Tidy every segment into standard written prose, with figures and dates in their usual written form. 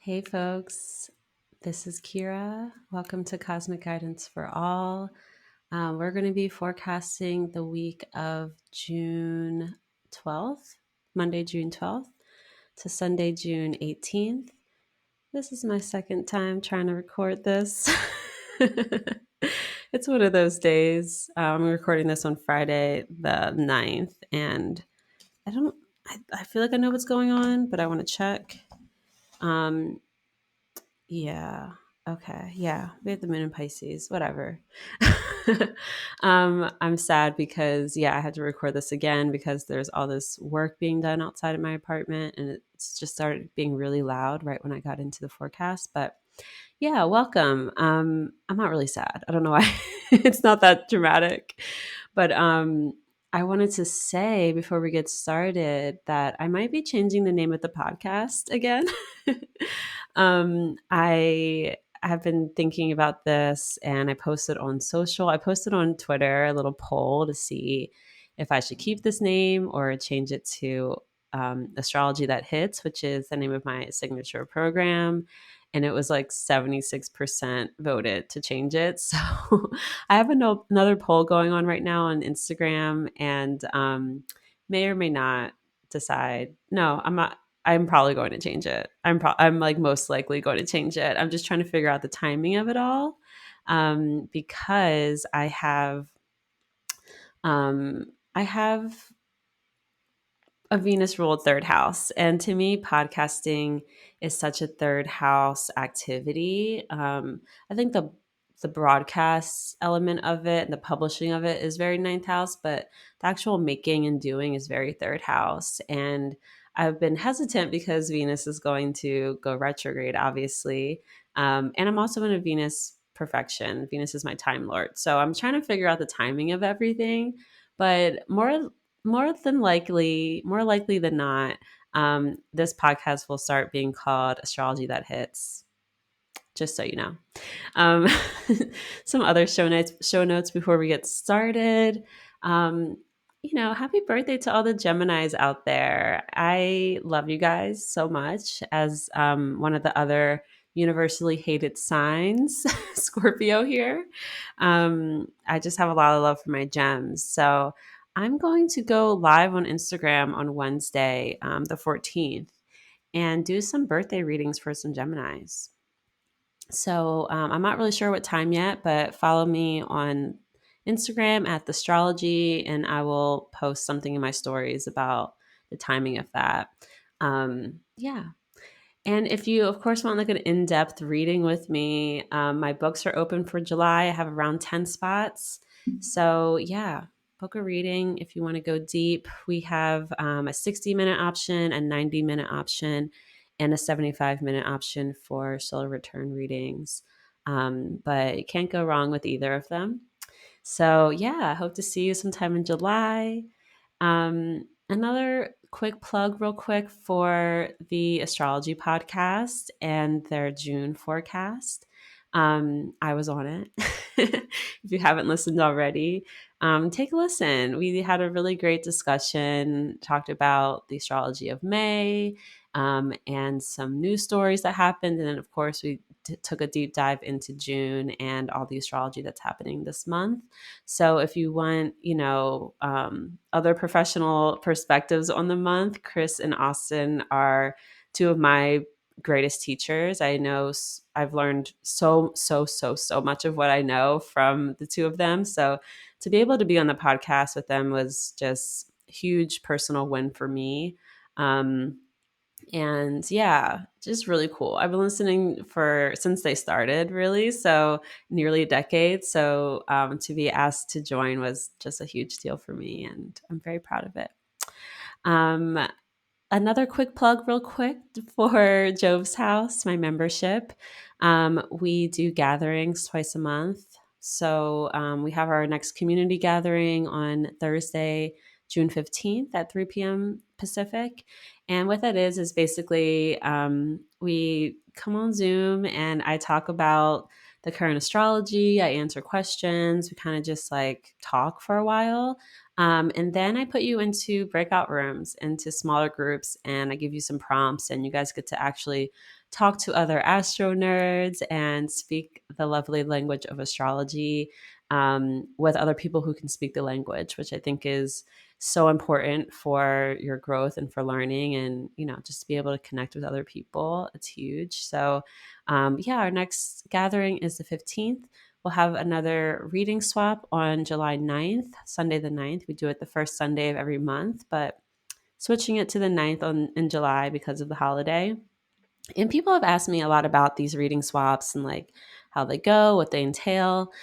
Hey folks, this is Kira. Welcome to Cosmic Guidance for All. We're going to be forecasting the week of June 12th, Monday, June 12th to Sunday, June 18th. This is my second time trying to record this. It's one of those days. I'm recording this on Friday, the 9th, and I feel like I know what's going on, but I want to check. Um, Yeah. Okay. Yeah. We have the moon in Pisces. Whatever. I'm sad because I had to record this again because there's all this work being done outside of my apartment and it's just started being really loud right when I got into the forecast. But yeah, welcome. I'm not really sad. I don't know why it's not that dramatic. But I wanted to say before we get started that I might be changing the name of the podcast again. I have been thinking about this and I posted on social. I posted on Twitter a little poll to see if I should keep this name or change it to Astrology That Hits, which is the name of my signature program. And it was like 76% voted to change it. So I have another poll going on right now on Instagram and may or may not decide. No, I'm not. I'm probably going to change it. I'm like most likely going to change it. I'm just trying to figure out the timing of it all because I have a Venus ruled third house. And to me, podcasting is such a third house activity. I think the broadcast element of it and the publishing of it is very ninth house, but the actual making and doing is very third house. And I've been hesitant because Venus is going to go retrograde, obviously. And I'm also in a Venus perfection. Venus is my time lord. So I'm trying to figure out the timing of everything. But more likely than not, this podcast will start being called Astrology That Hits. Just so you know. Um, some other show notes before we get started. Um, happy birthday to all the Geminis out there. I love you guys so much. As one of the other universally hated signs, Scorpio here. I just have a lot of love for my gems. So I'm going to go live on Instagram on Wednesday, the 14th, and do some birthday readings for some Geminis. So I'm not really sure what time yet, but follow me on Instagram at the Astrology, and I will post something in my stories about the timing of that. Yeah. And if you, of course, want like an in-depth reading with me, my books are open for July. I have around 10 spots. So yeah, book a reading if you want to go deep. We have a 60-minute option, a 90-minute option, and a 75-minute option for solar return readings. But you can't go wrong with either of them. So yeah, I hope to see you sometime in July. Another quick plug, real quick, for the astrology podcast and their June forecast. I was on it. If you haven't listened already, take a listen. We had a really great discussion, talked about the astrology of May and some news stories that happened. And then, of course, we took a deep dive into June and all the astrology that's happening this month. So if you want, other professional perspectives on the month, Chris and Austin are two of my greatest teachers. I know I've learned so much of what I know from the two of them. So to be able to be on the podcast with them was just a huge personal win for me. And yeah, just really cool. I've been listening since they started, really, so nearly a decade. So to be asked to join was just a huge deal for me, and I'm very proud of it. Another quick plug, real quick, for Jove's House, my membership. We do gatherings twice a month. So we have our next community gathering on Thursday, June 15th at 3 p.m. Pacific. And what that is basically we come on Zoom and I talk about the current astrology. I answer questions. We kind of just like talk for a while. And then I put you into breakout rooms, into smaller groups, and I give you some prompts, and you guys get to actually talk to other astro nerds and speak the lovely language of astrology with other people who can speak the language, which I think is so important for your growth and for learning, and just to be able to connect with other people. It's huge. So yeah, our next gathering is the 15th. We'll have another reading swap on July 9th, Sunday the 9th. We do it the first Sunday of every month, but switching it to the 9th in July because of the holiday. And people have asked me a lot about these reading swaps and like how they go, what they entail.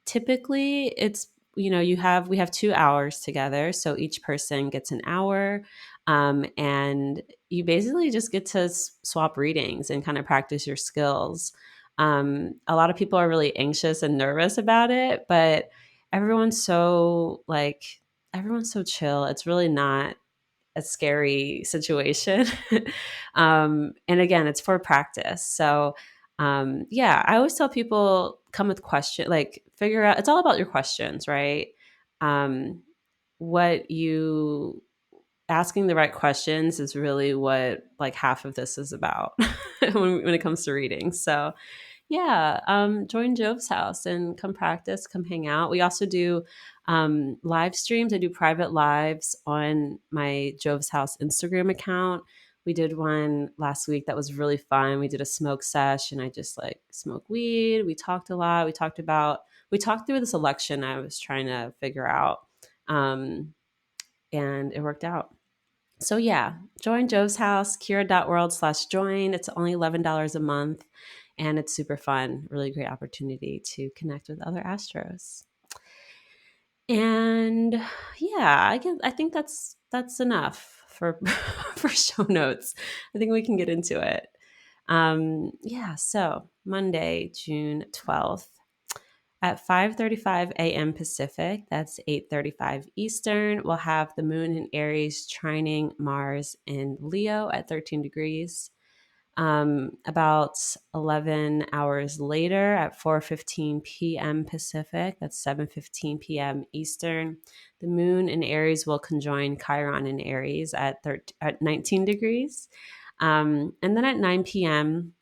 Typically it's we have 2 hours together, so each person gets an hour, and you basically just get to swap readings and kind of practice your skills. A lot of people are really anxious and nervous about it, but everyone's so like everyone's so chill. It's really not a scary situation. And again, it's for practice. So, yeah, I always tell people come with questions, like figure out, it's all about your questions, right? Um, what you asking the right questions is really what like half of this is about when it comes to reading. So, yeah, join Jove's house and come practice, come hang out. We also do live streams. I do private lives on my Jove's house Instagram account. We did one last week that was really fun. We did a smoke sesh, and I just like smoked weed. We talked a lot. We talked through this election I was trying to figure out, and it worked out. So yeah, join Jove's house, kira.world/join. It's only $11 a month, and it's super fun. Really great opportunity to connect with other astros. And yeah, I think that's enough for for show notes. I think we can get into it. Yeah, so Monday, June 12th. At 5:35 a.m. Pacific, that's 8:35 Eastern, we'll have the moon in Aries trining Mars in Leo at 13 degrees. About 11 hours later at 4:15 p.m. Pacific, that's 7:15 p.m. Eastern, the moon in Aries will conjoin Chiron in Aries at 19 degrees. And then at 9 p.m.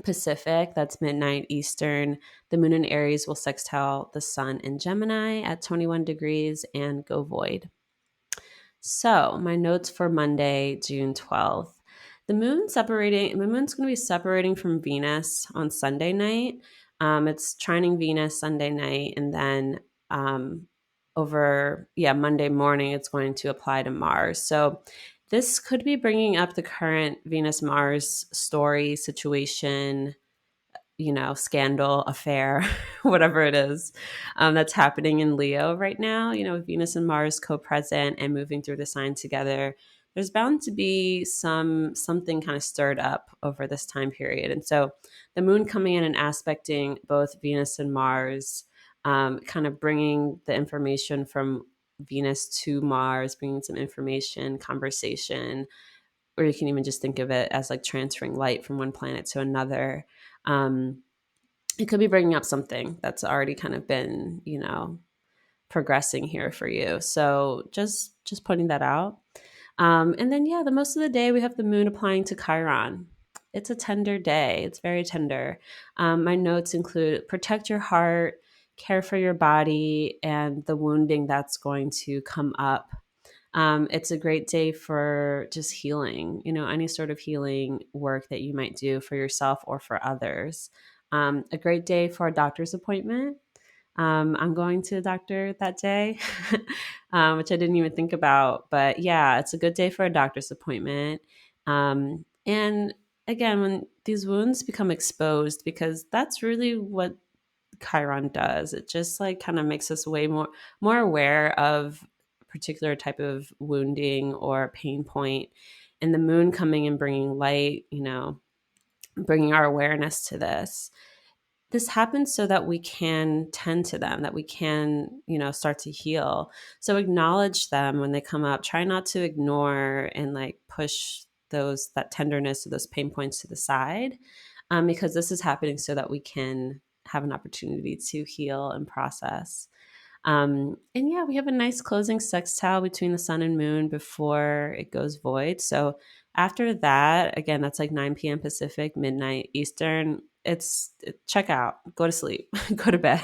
Pacific, that's midnight Eastern, the moon in Aries will sextile the sun in Gemini at 21 degrees and go void. So, my notes for Monday, June 12th. The moon's going to be separating from Venus on Sunday night. It's trining Venus Sunday night, and then Monday morning, it's going to apply to Mars. So, this could be bringing up the current Venus Mars story, situation, scandal, affair, whatever it is, that's happening in Leo right now. With Venus and Mars co-present and moving through the sign together, there's bound to be something kind of stirred up over this time period. And so the moon coming in and aspecting both Venus and Mars, kind of bringing the information from Venus to Mars, bringing some information, conversation, or you can even just think of it as like transferring light from one planet to another. It could be bringing up something that's already kind of been, progressing here for you. So just putting that out. And then, yeah, the most of the day we have the moon applying to Chiron. It's a tender day. It's very tender. My notes include protect your heart, care for your body, and the wounding that's going to come up. It's a great day for just healing, any sort of healing work that you might do for yourself or for others. A great day for a doctor's appointment. I'm going to the doctor that day, which I didn't even think about. But yeah, it's a good day for a doctor's appointment. And again, when these wounds become exposed, because that's really what Chiron does, it just like kind of makes us way more aware of a particular type of wounding or pain point. And the moon coming and bringing light, bringing our awareness to this happens so that we can tend to them, that we can, start to heal. So acknowledge them when they come up. Try not to ignore and like push that tenderness or those pain points to the side. because this is happening so that we can have an opportunity to heal and process. And yeah, we have a nice closing sextile between the sun and moon before it goes void. So after that, again, that's like 9 p.m. Pacific, midnight Eastern. Check out, go to sleep, go to bed.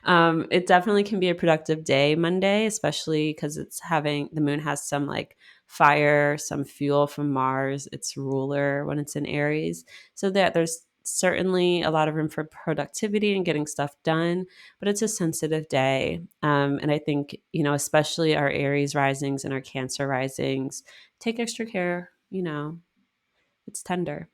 It definitely can be a productive day Monday, especially because the moon has some like fire, some fuel from Mars, its ruler when it's in Aries. So that there's certainly a lot of room for productivity and getting stuff done, but it's a sensitive day. And I think, especially our Aries risings and our Cancer risings, take extra care, it's tender.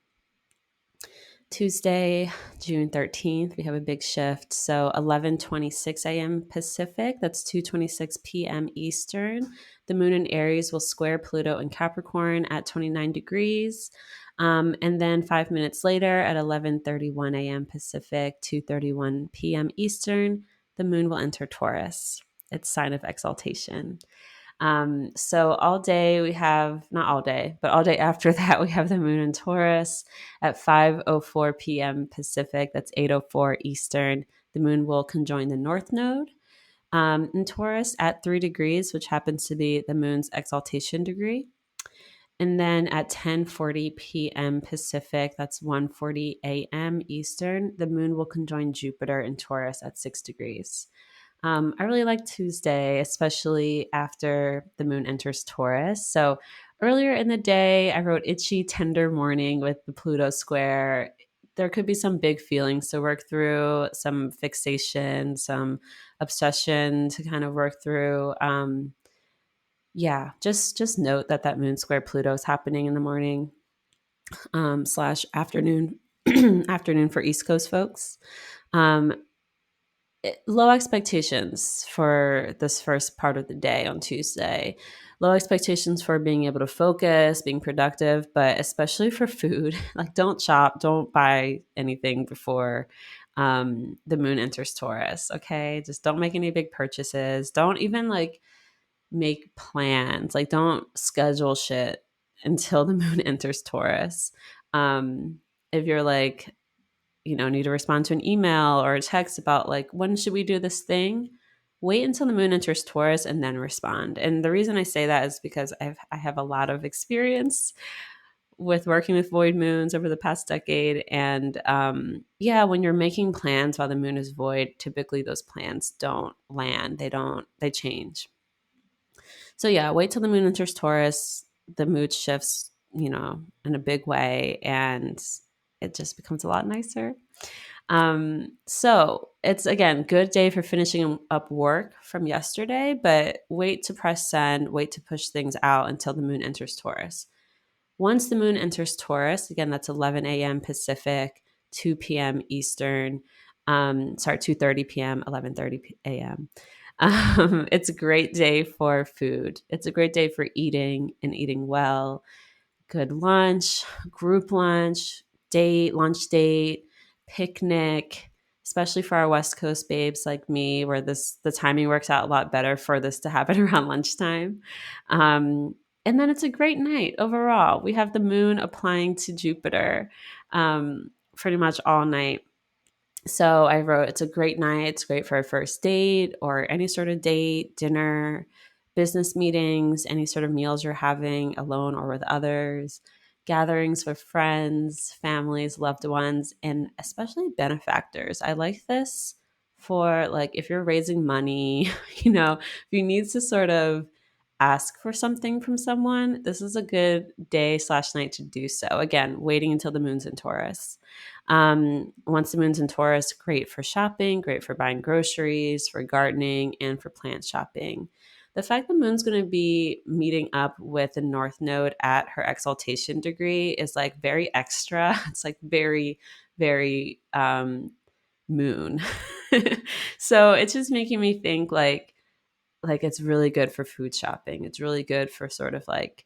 Tuesday, June 13th, we have a big shift. So 11:26 a.m. Pacific, that's 2:26 p.m. Eastern. The moon in Aries will square Pluto in Capricorn at 29 degrees. And then 5 minutes later at 11:31 a.m. Pacific, 2:31 p.m. Eastern, the moon will enter Taurus. It's sign of exaltation. So all day we have, not all day, but all day after that, we have the moon in Taurus at 5:04 p.m. Pacific. That's 8:04 Eastern. The moon will conjoin the North Node in Taurus at 3 degrees, which happens to be the moon's exaltation degree. And then at 10:40 p.m. Pacific, that's 1:40 a.m. Eastern, the moon will conjoin Jupiter in Taurus at 6 degrees. I really like Tuesday, especially after the moon enters Taurus. So earlier in the day, I wrote itchy, tender morning with the Pluto square. There could be some big feelings to work through, some fixation, some obsession to kind of work through. Yeah, just note that moon square Pluto is happening in the morning / afternoon, afternoon for East Coast folks. Low expectations for this first part of the day on Tuesday. Low expectations for being able to focus, being productive, but especially for food. Like, don't shop, don't buy anything before the moon enters Taurus. Okay, just don't make any big purchases. Don't even like make plans. Like, don't schedule shit until the moon enters Taurus. If you're like, need to respond to an email or a text about like, when should we do this thing? Wait until the moon enters Taurus and then respond. And the reason I say that is because I have a lot of experience with working with void moons over the past decade. And yeah, when you're making plans while the moon is void, typically those plans don't land. They change. So yeah, wait till the moon enters Taurus. The mood shifts, in a big way, and it just becomes a lot nicer. So it's, again, good day for finishing up work from yesterday, but wait to press send, wait to push things out until the moon enters Taurus. Once the moon enters Taurus, again, that's 11 a.m. Pacific, 2 p.m. Eastern, 2:30 p.m., 11:30 a.m. It's a great day for food. It's a great day for eating and eating well. Good lunch, group lunch, lunch date, picnic, especially for our West Coast babes like me, where the timing works out a lot better for this to happen around lunchtime. And then it's a great night overall. We have the moon applying to Jupiter pretty much all night. So I wrote, it's a great night. It's great for a first date or any sort of date, dinner, business meetings, any sort of meals you're having alone or with others, gatherings with friends, families, loved ones, and especially benefactors. I like this for like if you're raising money, if you need to sort of ask for something from someone, this is a good day / night to do so. Again, waiting until the moon's in Taurus. Once the moon's in Taurus, great for shopping, great for buying groceries, for gardening, and for plant shopping. The fact the moon's going to be meeting up with the North Node at her exaltation degree is like very extra. It's like very, very moon. So it's just making me think like it's really good for food shopping. It's really good for sort of like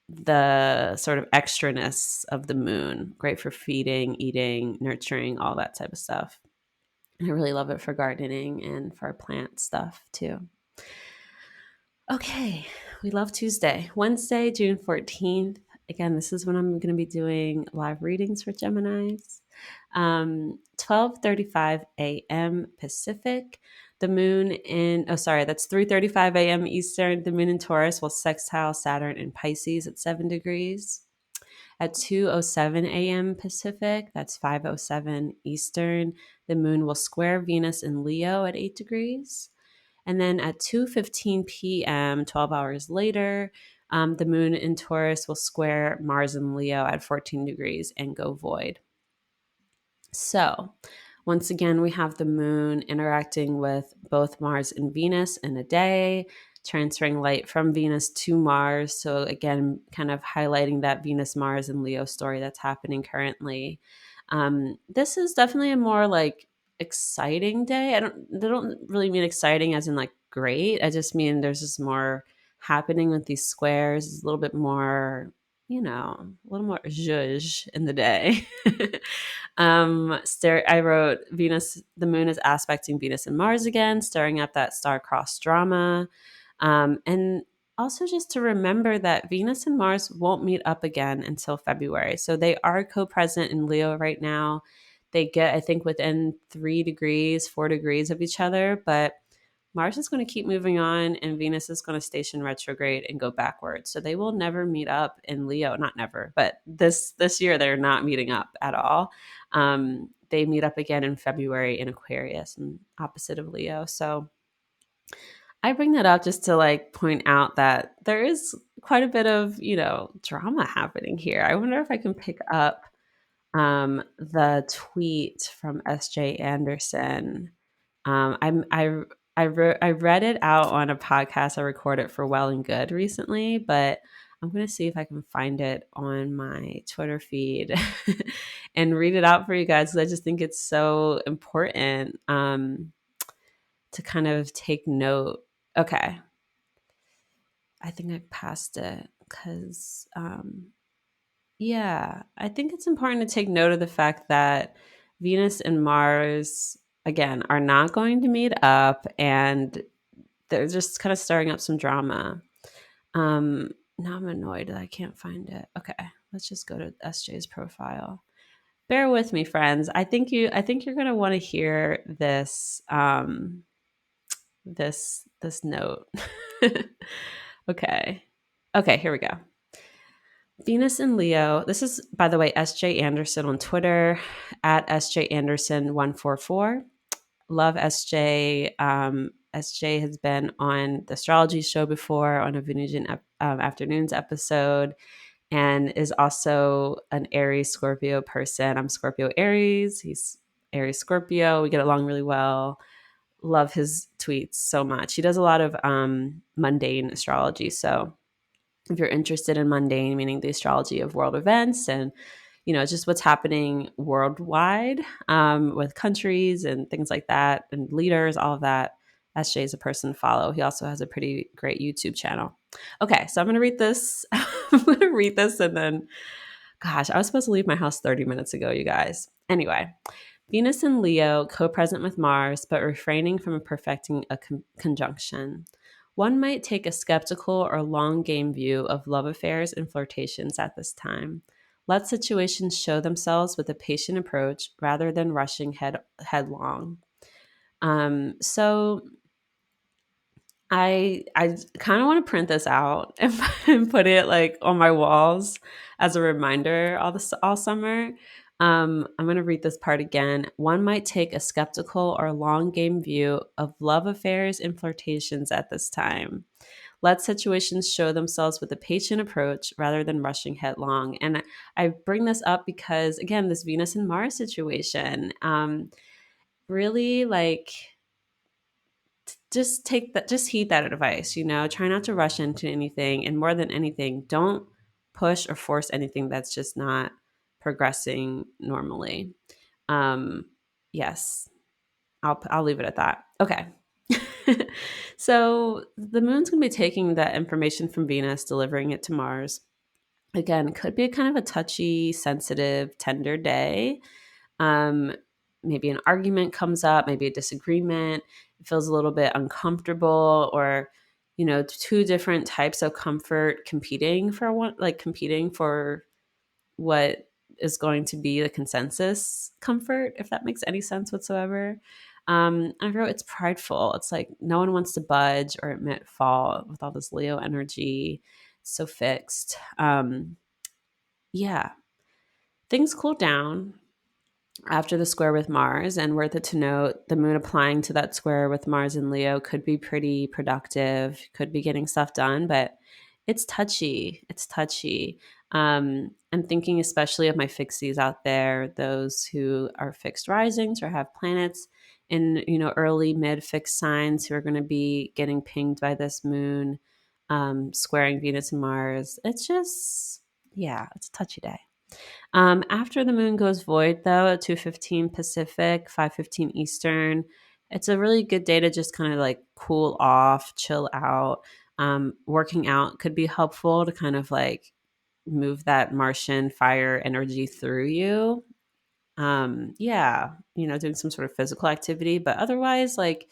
the sort of extraness of the moon. Great for feeding, eating, nurturing, all that type of stuff. And I really love it for gardening and for plant stuff too. Okay, we love Tuesday. Wednesday, June 14th again, this is when I'm going to be doing live readings for Geminis. 12:35 a.m. Pacific. The moon in, that's 3:35 a.m. Eastern. The moon in Taurus will sextile Saturn in Pisces at 7 degrees. At 2:07 a.m. Pacific, that's 5:07 Eastern, the moon will square Venus in Leo at 8 degrees. And then at 2:15 p.m., 12 hours later, the moon in Taurus will square Mars in Leo at 14 degrees and go void. So once again, we have the moon interacting with both Mars and Venus in a day, transferring light from Venus to Mars. So again, kind of highlighting that Venus, Mars, and Leo story that's happening currently. This is definitely a more like exciting day. They don't really mean exciting as in like great. I just mean there's just more happening with these squares. It's a little bit more, a little more zhuzh in the day. I wrote Venus, the moon is aspecting Venus and Mars again, stirring up that star-crossed drama. And also just to remember that Venus and Mars won't meet up again until February. So they are co-present in Leo right now. They get, I think, within 3 degrees, 4 degrees of each other, but Mars is going to keep moving on and Venus is going to station retrograde and go backwards. So they will never meet up in Leo. Not never, but this year they're not meeting up at all. They meet up again in February in Aquarius and opposite of Leo. So I bring that up just to like point out that there is quite a bit of, drama happening here. I wonder if I can pick up the tweet from SJ Anderson. I read it out on a podcast I recorded for Well and Good recently, but I'm going to see if I can find it on my Twitter feed and read it out for you guys, because I just think it's so important to kind of take note. Okay. I think I passed it because, I think it's important to take note of the fact that Venus and Mars, again, are not going to meet up, and they're just kind of stirring up some drama. Now I'm annoyed that I can't find it. Okay, let's just go to SJ's profile. Bear with me, friends. I think you're going to want to hear this this note. Okay, here we go. Venus and Leo. This is, by the way, SJ Anderson on Twitter at SJ Anderson 144. Love SJ. SJ has been on the Astrology show before on a Venusian Afternoons episode, and is also an Aries Scorpio person. I'm Scorpio Aries. He's Aries Scorpio. We get along really well. Love his tweets so much. He does a lot of mundane astrology. So if you're interested in mundane, meaning the astrology of world events and just what's happening worldwide with countries and things like that and leaders, all of that, SJ is a person to follow. He also has a pretty great YouTube channel. Okay, so I'm going to read this. I'm going to read this and then, gosh, I was supposed to leave my house 30 minutes ago, you guys. Anyway, Venus and Leo co-present with Mars, but refraining from perfecting a conjunction. One might take a skeptical or long game view of love affairs and flirtations at this time. Let situations show themselves with a patient approach rather than rushing headlong. So I kind of want to print this out and put it like on my walls as a reminder all summer. I'm going to read this part again. One might take a skeptical or long game view of love affairs and flirtations at this time. Let situations show themselves with a patient approach rather than rushing headlong. And I bring this up because, again, this Venus and Mars situation, really like just heed that advice, try not to rush into anything. And more than anything, don't push or force anything that's just not progressing normally. Yes, I'll leave it at that. Okay. So the moon's going to be taking that information from Venus, delivering it to Mars. Again, could be a kind of a touchy, sensitive, tender day. Maybe an argument comes up, maybe a disagreement. It feels a little bit uncomfortable, or, two different types of comfort competing for what is going to be the consensus comfort, if that makes any sense whatsoever. I wrote it's prideful. It's like no one wants to budge or admit fault with all this Leo energy. It's so fixed. Yeah, things cool down after the square with Mars, and worth it to note, the moon applying to that square with Mars and Leo could be pretty productive, could be getting stuff done, but it's touchy. It's touchy. I'm thinking especially of my fixies out there, those who are fixed risings or have planets in, early mid fixed signs who are going to be getting pinged by this moon, squaring Venus and Mars. It's just, yeah, it's a touchy day. After the moon goes void, though, at 2:15 Pacific, 5:15 Eastern, it's a really good day to just kind of like cool off, chill out. Working out could be helpful to kind of like move that Martian fire energy through you. Yeah, doing some sort of physical activity, but otherwise, like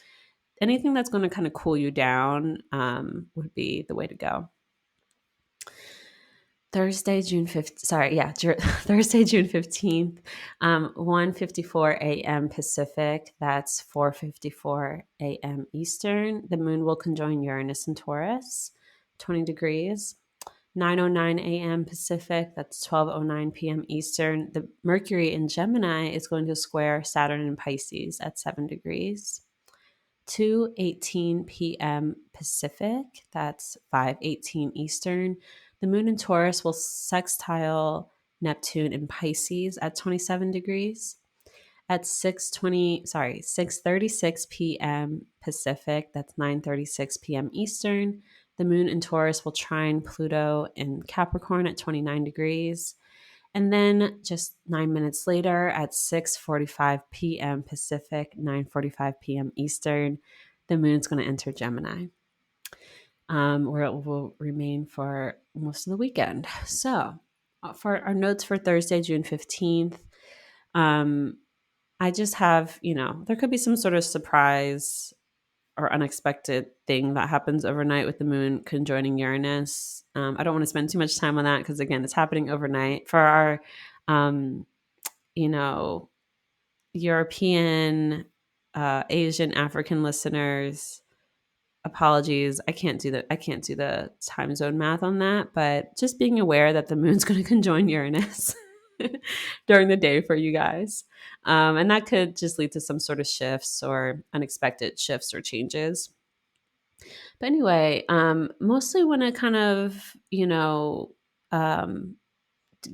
anything that's going to kind of cool you down would be the way to go. Thursday, June 5th. Sorry, yeah, Thursday, June 15th, 1:54 a.m. Pacific. That's 4:54 a.m. Eastern. The moon will conjoin Uranus and Taurus, 20 degrees. 9:09 a.m. Pacific. That's 12:09 p.m. Eastern. The Mercury in Gemini is going to square Saturn in Pisces at 7 degrees. 2:18 p.m. Pacific. That's 5:18 Eastern. The moon in Taurus will sextile Neptune in Pisces at 27 degrees. At 6:36 p.m. Pacific, that's 9:36 p.m. Eastern, the moon in Taurus will trine Pluto in Capricorn at 29 degrees. And then just 9 minutes later at 6:45 p.m. Pacific, 9:45 p.m. Eastern, the moon's going to enter Gemini, where it will remain for most of the weekend. So for our notes for Thursday, June 15th, I just have, there could be some sort of surprise or unexpected thing that happens overnight with the moon conjoining Uranus. I don't want to spend too much time on that because, again, it's happening overnight. For our, um, European, Asian, African listeners, apologies. I can't do the time zone math on that, but just being aware that the moon's going to conjoin Uranus during the day for you guys. And that could just lead to some sort of shifts or unexpected shifts or changes. But anyway, mostly want to kind of,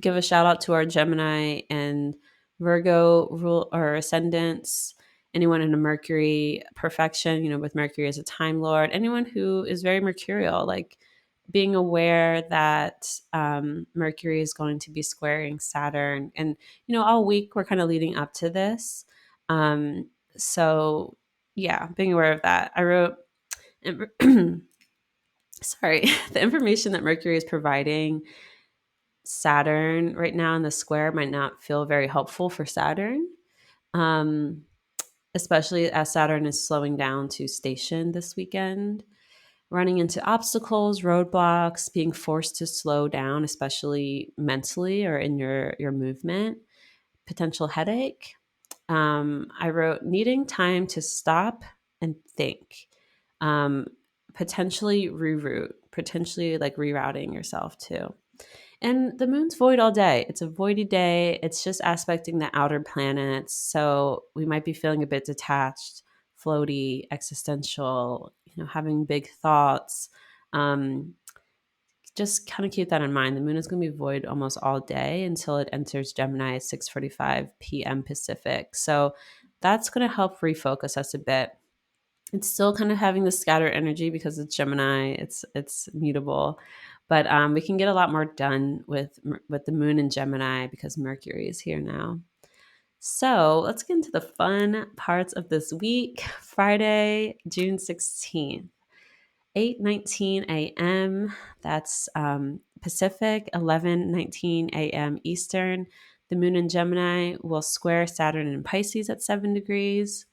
give a shout out to our Gemini and Virgo rule or ascendants, anyone in a Mercury perfection, with Mercury as a time lord, anyone who is very mercurial, like being aware that Mercury is going to be squaring Saturn. And, all week we're kind of leading up to this. So, yeah, being aware of that. I wrote, sorry, the information that Mercury is providing Saturn right now in the square might not feel very helpful for Saturn, especially as Saturn is slowing down to station this weekend, running into obstacles, roadblocks, being forced to slow down, especially mentally or in your movement, potential headache. I wrote needing time to stop and think, potentially reroute, potentially like rerouting yourself too. And the moon's void all day. It's a voidy day. It's just aspecting the outer planets. So we might be feeling a bit detached, floaty, existential, having big thoughts. Just kind of keep that in mind. The moon is going to be void almost all day until it enters Gemini at 6:45 p.m. Pacific. So that's going to help refocus us a bit. It's still kind of having the scattered energy because it's Gemini. It's mutable, but we can get a lot more done with the moon in Gemini because Mercury is here now. So let's get into the fun parts of this week. Friday, June 16th, 8:19 a.m. That's Pacific, 11:19 a.m. Eastern. The moon in Gemini will square Saturn in Pisces at 7 degrees.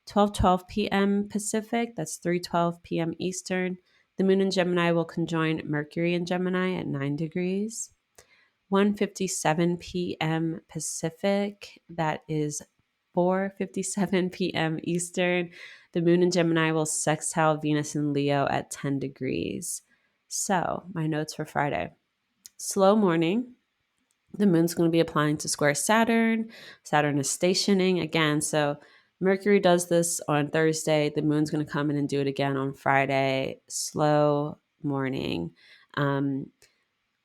12:12 p.m. Pacific, that's 3:12 p.m. Eastern. The moon in Gemini will conjoin Mercury in Gemini at 9 degrees. 1:57 p.m. Pacific, that is 4:57 p.m. Eastern. The moon in Gemini will sextile Venus in Leo at 10 degrees. So, my notes for Friday. Slow morning. The moon's going to be applying to square Saturn. Saturn is stationing again. So, Mercury does this on Thursday. The moon's going to come in and do it again on Friday. Slow morning.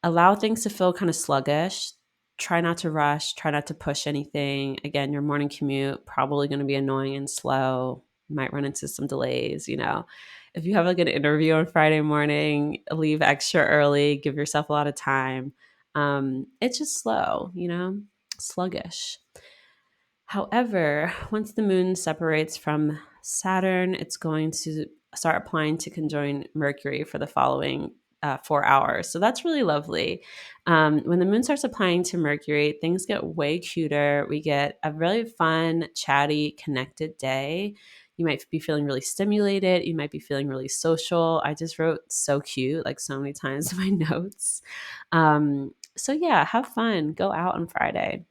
Allow things to feel kind of sluggish. Try not to rush. Try not to push anything. Again, your morning commute probably going to be annoying and slow. You might run into some delays. If you have like an interview on Friday morning, leave extra early. Give yourself a lot of time. It's just slow. Sluggish. However, once the moon separates from Saturn, it's going to start applying to conjoin Mercury for the following 4 hours. So that's really lovely. When the moon starts applying to Mercury, things get way cuter. We get a really fun, chatty, connected day. You might be feeling really stimulated. You might be feeling really social. I just wrote so cute like so many times in my notes. So yeah, have fun. Go out on Friday.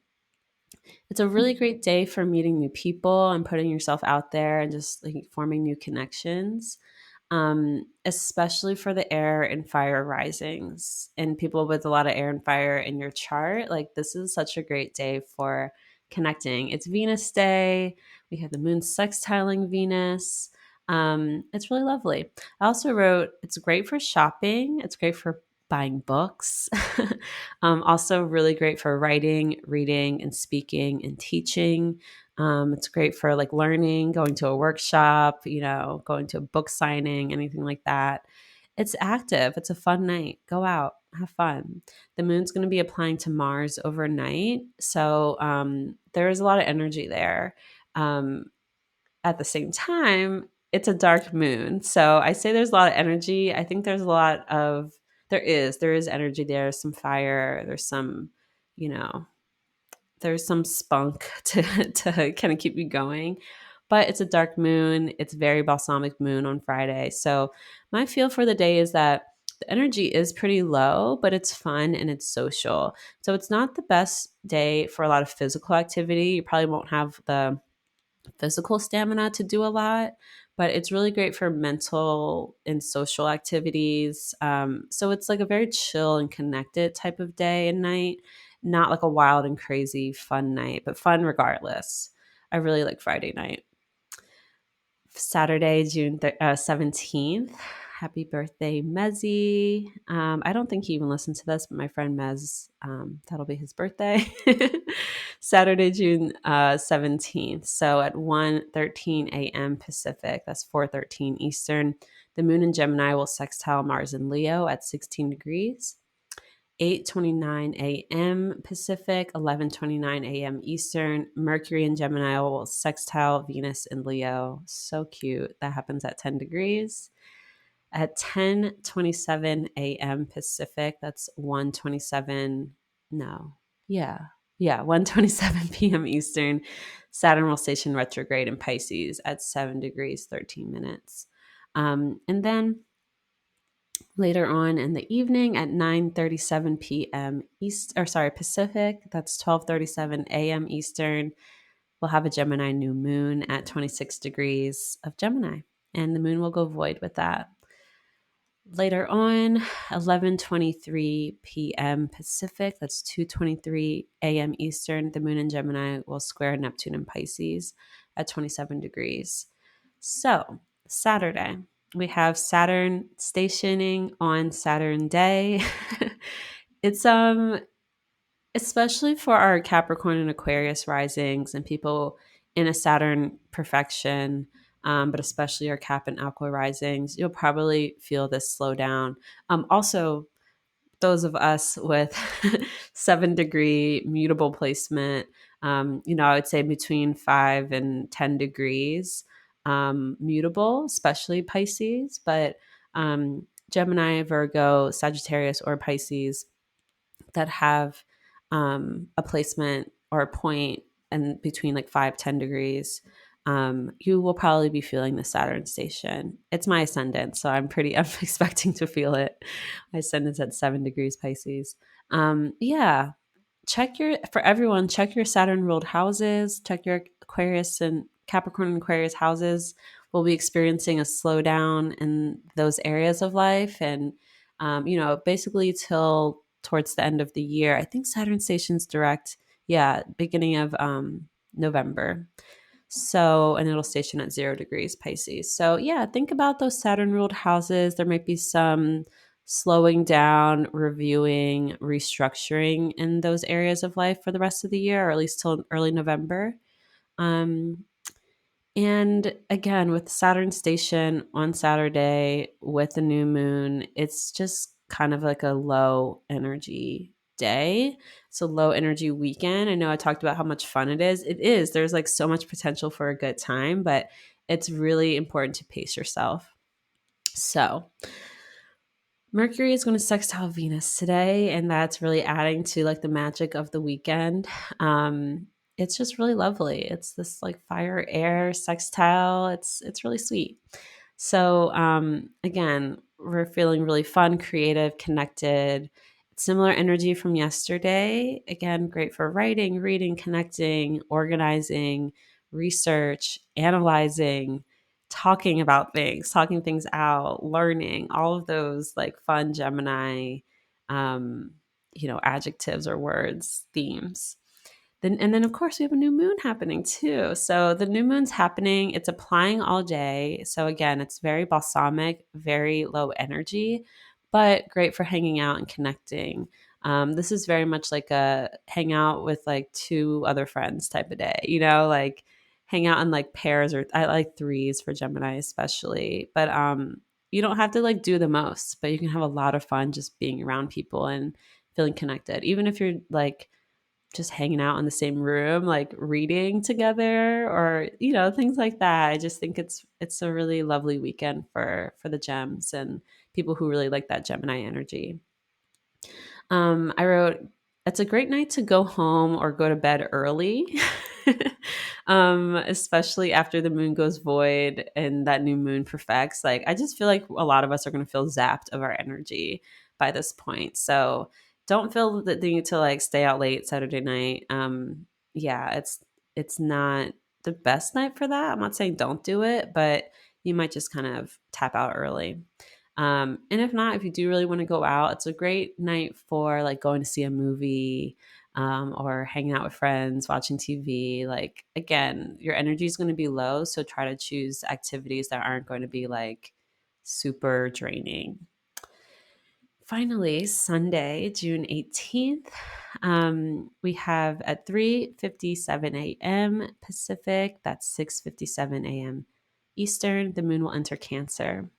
It's a really great day for meeting new people and putting yourself out there and just like forming new connections, especially for the air and fire risings and people with a lot of air and fire in your chart. Like, this is such a great day for connecting. It's Venus Day. We have the moon sextiling Venus. It's really lovely. I also wrote, it's great for shopping. It's great for buying books. Also really great for writing, reading, and speaking and teaching. It's great for like learning, going to a workshop, going to a book signing, anything like that. It's active. It's a fun night. Go out, have fun. The moon's going to be applying to Mars overnight. So there is a lot of energy there. At the same time, it's a dark moon. So I say there's a lot of energy. I think there is energy there, some fire, you know, there's some spunk to kind of keep you going. But it's a dark moon. It's very balsamic moon on Friday. So my feel for the day is that the energy is pretty low, but it's fun and it's social. So it's not the best day for a lot of physical activity. You probably won't have the physical stamina to do a lot, but it's really great for mental and social activities. So it's like a very chill and connected type of day and night, not like a wild and crazy fun night, but fun regardless. I really like Friday night. Saturday, June 17th. Happy birthday, Mezzy. I don't think he even listened to this, but my friend Mez, that'll be his birthday. Saturday, June 17th. So at 1:13 a.m. Pacific, that's 4:13 Eastern, the moon in Gemini will sextile Mars in Leo at 16 degrees. 8:29 a.m. Pacific, 11:29 a.m. Eastern. Mercury in Gemini will sextile Venus in Leo. So cute. That happens at 10 degrees. At 10:27 a.m. Pacific, that's 1:27. No. Yeah, 1:27 p.m. Eastern. Saturn will station retrograde in Pisces at 7 degrees, 13 minutes. And then later on in the evening at 9:37 p.m. Pacific, that's 12:37 a.m. Eastern, we'll have a Gemini new moon at 26 degrees of Gemini, and the moon will go void with that. Later on, 11:23 p.m. Pacific, that's 2:23 a.m. Eastern, the moon in Gemini will square Neptune in Pisces at 27 degrees. So, Saturday, we have Saturn stationing on Saturn Day. It's especially for our Capricorn and Aquarius risings and people in a Saturn perfection, but especially our Cap and Aqua risings, you'll probably feel this slowdown. Also, those of us with 7-degree mutable placement, I would say between 5 and 10 degrees mutable, especially Pisces, but Gemini, Virgo, Sagittarius, or Pisces that have a placement or a point and between like 5-10 degrees. you will probably be feeling the Saturn station. It's my ascendant, so I'm expecting to feel it. My ascendant's at 7 degrees Pisces. Yeah, check your Saturn ruled houses, check your Aquarius and Capricorn and Aquarius houses. We'll be experiencing a slowdown in those areas of life. And, basically till towards the end of the year. I think Saturn station's direct, beginning of November. So, and it'll station at 0 degrees Pisces. So, yeah, think about those Saturn ruled houses. There might be some slowing down, reviewing, restructuring in those areas of life for the rest of the year, or at least till early November. Um, and again, with Saturn station on Saturday with the new moon, it's just kind of like a low energy day. It's a low energy weekend. I know I talked about how much fun it is. It is. There's like so much potential for a good time, but it's really important to pace yourself. So, Mercury is going to sextile Venus today, and that's really adding to like the magic of the weekend. It's just really lovely. It's this like fire air sextile. It's really sweet. So again, we're feeling really fun, creative, connected. Similar energy from yesterday. Again, great for writing, reading, connecting, organizing, research, analyzing, talking about things, talking things out, learning, all of those like fun Gemini, um, adjectives or words, themes. And then of course we have a new moon happening too. So the new moon's happening, it's applying all day. So again, it's very balsamic, very low energy, but great for hanging out and connecting. This is very much like a hang out with like two other friends type of day, like hang out in like pairs, or I like threes for Gemini especially. But you don't have to like do the most, but you can have a lot of fun just being around people and feeling connected. Even if you're like just hanging out in the same room, like reading together, or things like that. I just think it's a really lovely weekend for the gems and people who really like that Gemini energy. I wrote, it's a great night to go home or go to bed early, especially after the moon goes void and that new moon perfects. Like, I just feel like a lot of us are going to feel zapped of our energy by this point. So don't feel the need to like stay out late Saturday night. Yeah, it's not the best night for that. I'm not saying don't do it, but you might just kind of tap out early. And if not, if you do really want to go out, it's a great night for like going to see a movie, or hanging out with friends, watching TV. Like, again, your energy is going to be low. So try to choose activities that aren't going to be like super draining. Finally, Sunday, June 18th, we have at 3:57 a.m. Pacific, that's 6:57 a.m. Eastern, the moon will enter Cancer.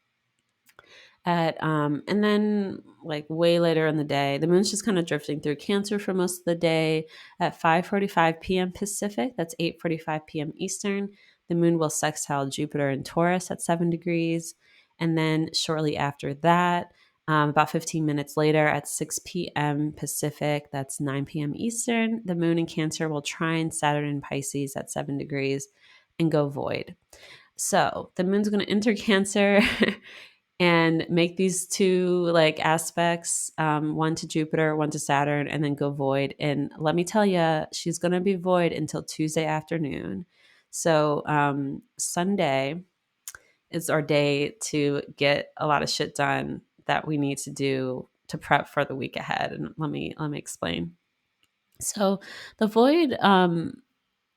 And then like way later in the day, the moon's just kind of drifting through Cancer for most of the day. At 5:45 p.m. Pacific, that's 8:45 p.m. Eastern, the moon will sextile Jupiter in Taurus at 7 degrees. And then shortly after that, about 15 minutes later at 6 p.m. Pacific, that's 9 p.m. Eastern, the moon in Cancer will trine Saturn in Pisces at 7 degrees and go void. So the moon's going to enter Cancer and make these two like aspects, one to Jupiter, one to Saturn, and then go void. And let me tell you, she's going to be void until Tuesday afternoon. So Sunday is our day to get a lot of shit done that we need to do to prep for the week ahead. And let me explain. So the void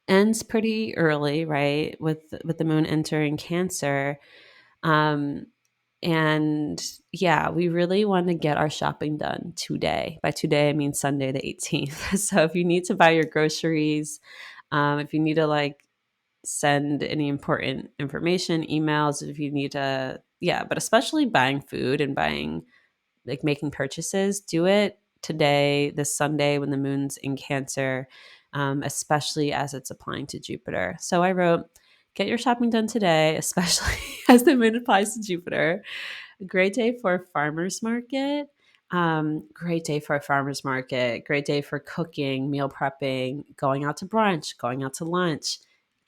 ends pretty early, right? With the moon entering Cancer. And yeah, we really want to get our shopping done today. By today, I mean Sunday, the 18th. So if you need to buy your groceries, if you need to like send any important information, emails, if you need to, but especially buying food and buying, like making purchases, do it today, this Sunday when the moon's in Cancer, especially as it's applying to Jupiter. So I wrote, get your shopping done today, especially as the moon applies to Jupiter. A great day for a farmer's market. Great day for a farmer's market. Great day for cooking, meal prepping, going out to brunch, going out to lunch.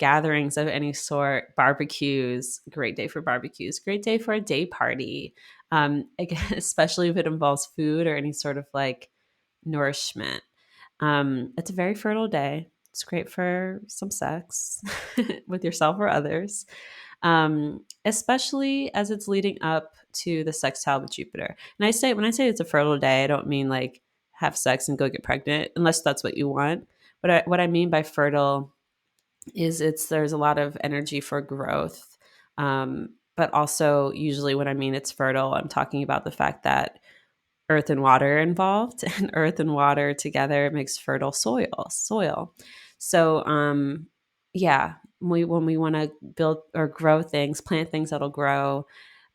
gatherings of any sort, barbecues, great day for barbecues, great day for a day party. Again, especially if it involves food or any sort of like nourishment. It's a very fertile day. It's great for some sex with yourself or others, especially as it's leading up to the sextile with Jupiter. And when I say it's a fertile day, I don't mean like have sex and go get pregnant, unless that's what you want. But what I mean by fertile is there's a lot of energy for growth. But also, usually when I mean it's fertile, I'm talking about the fact that earth and water are involved, and earth and water together makes fertile soil. So yeah, when we want to build or grow things, plant things that'll grow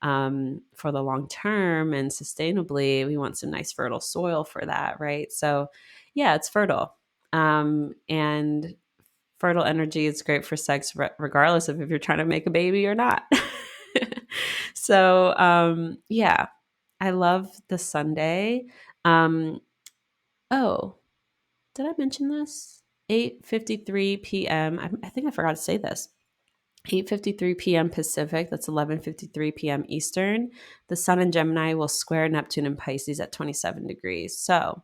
for the long term and sustainably, we want some nice fertile soil for that, right? So yeah, it's fertile. And fertile energy is great for sex regardless of if you're trying to make a baby or not. So yeah, I love the Sunday. Um, oh, did I mention this? 8:53 p.m. I think I forgot to say this. 8:53 p.m. Pacific, that's 11:53 p.m. Eastern. The Sun in Gemini will square Neptune in Pisces at 27 degrees. So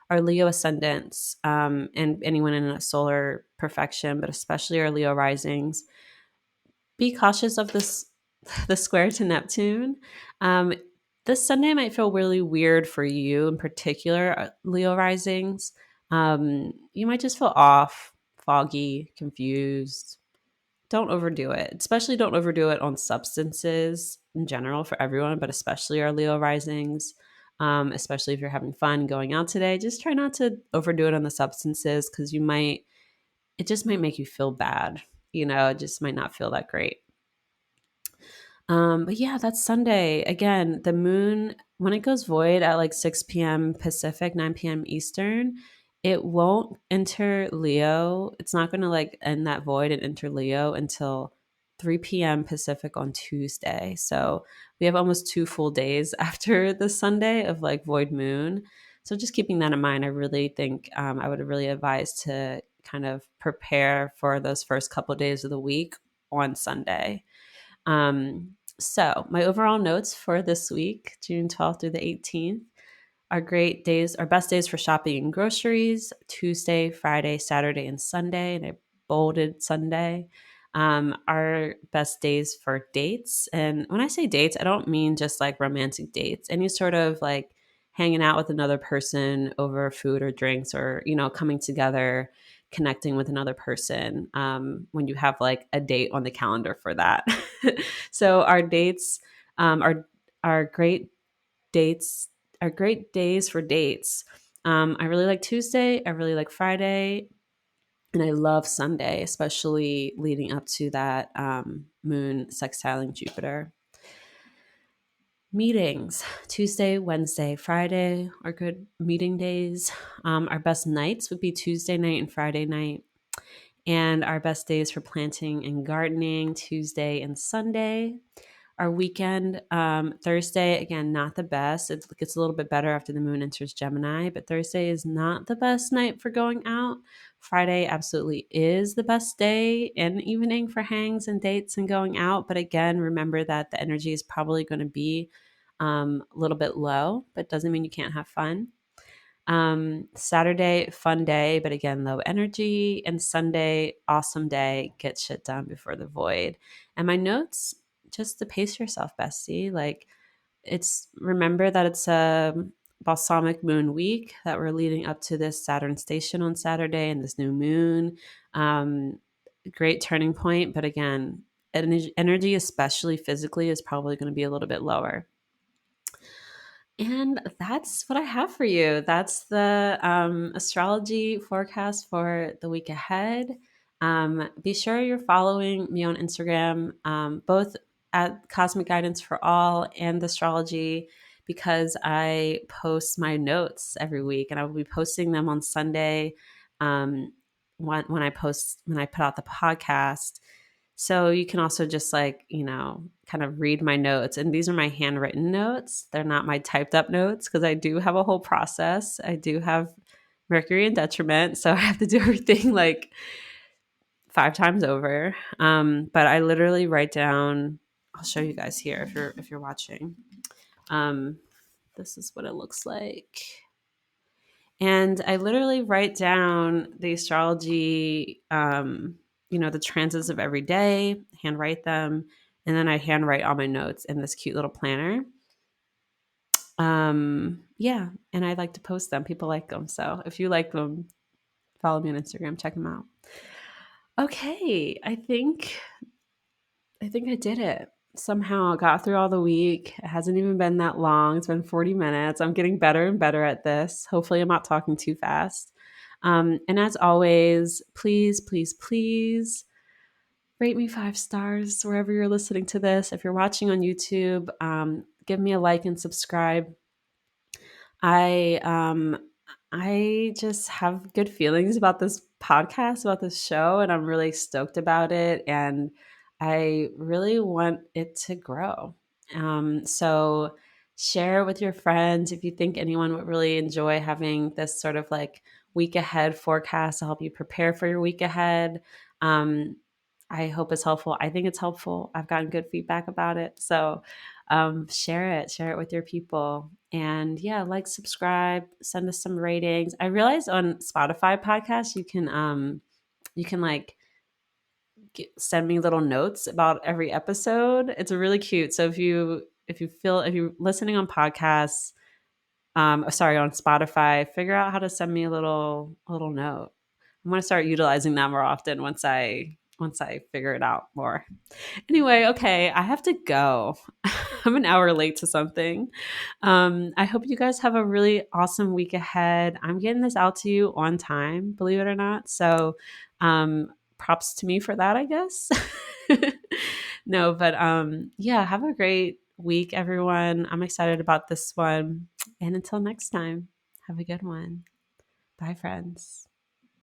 our Leo ascendants, and anyone in a solar perfection, but especially our Leo risings, be cautious of the square to Neptune. This Sunday might feel really weird for you in particular, Leo risings. You might just feel off, foggy, confused. Don't overdo it. Especially don't overdo it on substances in general for everyone, but especially our Leo risings. Especially if you're having fun going out today, just try not to overdo it on the substances because it just might make you feel bad. It just might not feel that great. But yeah, that's Sunday. Again, the moon, when it goes void at like 6 p.m. Pacific, 9 p.m. Eastern, it won't enter Leo. It's not going to like end that void and enter Leo until 3 p.m. Pacific on Tuesday. So we have almost 2 full days after the Sunday of like void moon. So just keeping that in mind, I really think I would really advise to kind of prepare for those first couple of days of the week on Sunday. So my overall notes for this week, June 12th through the 18th, are great days, our best days for shopping and groceries, Tuesday, Friday, Saturday, and Sunday, and I bolded Sunday. Our best days for dates. And when I say dates, I don't mean just like romantic dates, any sort of like hanging out with another person over food or drinks or, coming together, connecting with another person when you have like a date on the calendar for that. So our dates are great dates, are great days for dates. I really like Tuesday. I really like Friday. And I love Sunday, especially leading up to that moon sextiling Jupiter. Meetings, Tuesday, Wednesday, Friday are good meeting days. Our best nights would be Tuesday night and Friday night. And our best days for planting and gardening, Tuesday and Sunday. Our weekend, Thursday, again, not the best. It gets a little bit better after the moon enters Gemini, but Thursday is not the best night for going out. Friday absolutely is the best day and evening for hangs and dates and going out. But again, remember that the energy is probably going to be a little bit low, but doesn't mean you can't have fun. Saturday, fun day, but again, low energy. And Sunday, awesome day, get shit done before the void. And my notes, just to pace yourself, bestie. Like remember that it's a balsamic moon week, that we're leading up to this Saturn station on Saturday and this new moon. Great turning point. But again, energy, especially physically, is probably going to be a little bit lower. And that's what I have for you. That's the astrology forecast for the week ahead. Be sure you're following me on Instagram, both at Cosmic Guidance for All and the Astrology, because I post my notes every week, and I will be posting them on Sunday when I put out the podcast. So you can also just kind of read my notes. And these are my handwritten notes. They're not my typed up notes because I do have a whole process. I do have Mercury in detriment. So I have to do everything like 5 times over. But I literally write down. I'll show you guys here if you're watching. This is what it looks like. And I literally write down the astrology, the transits of every day, handwrite them, and then I handwrite all my notes in this cute little planner. Yeah, and I like to post them. People like them. So if you like them, follow me on Instagram, check them out. Okay, I think I did it. Somehow I got through all the week. It hasn't even been that long. It's been 40 minutes. I'm getting better and better at this. Hopefully, I'm not talking too fast. And as always, please, please, please rate me 5 stars wherever you're listening to this. If you're watching on YouTube, give me a like and subscribe. I just have good feelings about this podcast, about this show, and I'm really stoked about it. And I really want it to grow. So share with your friends if you think anyone would really enjoy having this sort of like week ahead forecast to help you prepare for your week ahead. Um, I hope it's helpful. I think it's helpful. I've gotten good feedback about it. So share it with your people. And yeah, like, subscribe, send us some ratings. I realized on Spotify podcasts, you can like send me little notes about every episode. It's really cute. So if you're listening on podcasts, sorry, on Spotify, figure out how to send me a little note. I'm going to start utilizing that more often once I figure it out more. Anyway, okay, I have to go. I'm an hour late to something. I hope you guys have a really awesome week ahead. I'm getting this out to you on time, believe it or not. So, props to me for that, I guess. No, but yeah, have a great week, everyone. I'm excited about this one. And until next time, have a good one. Bye, friends.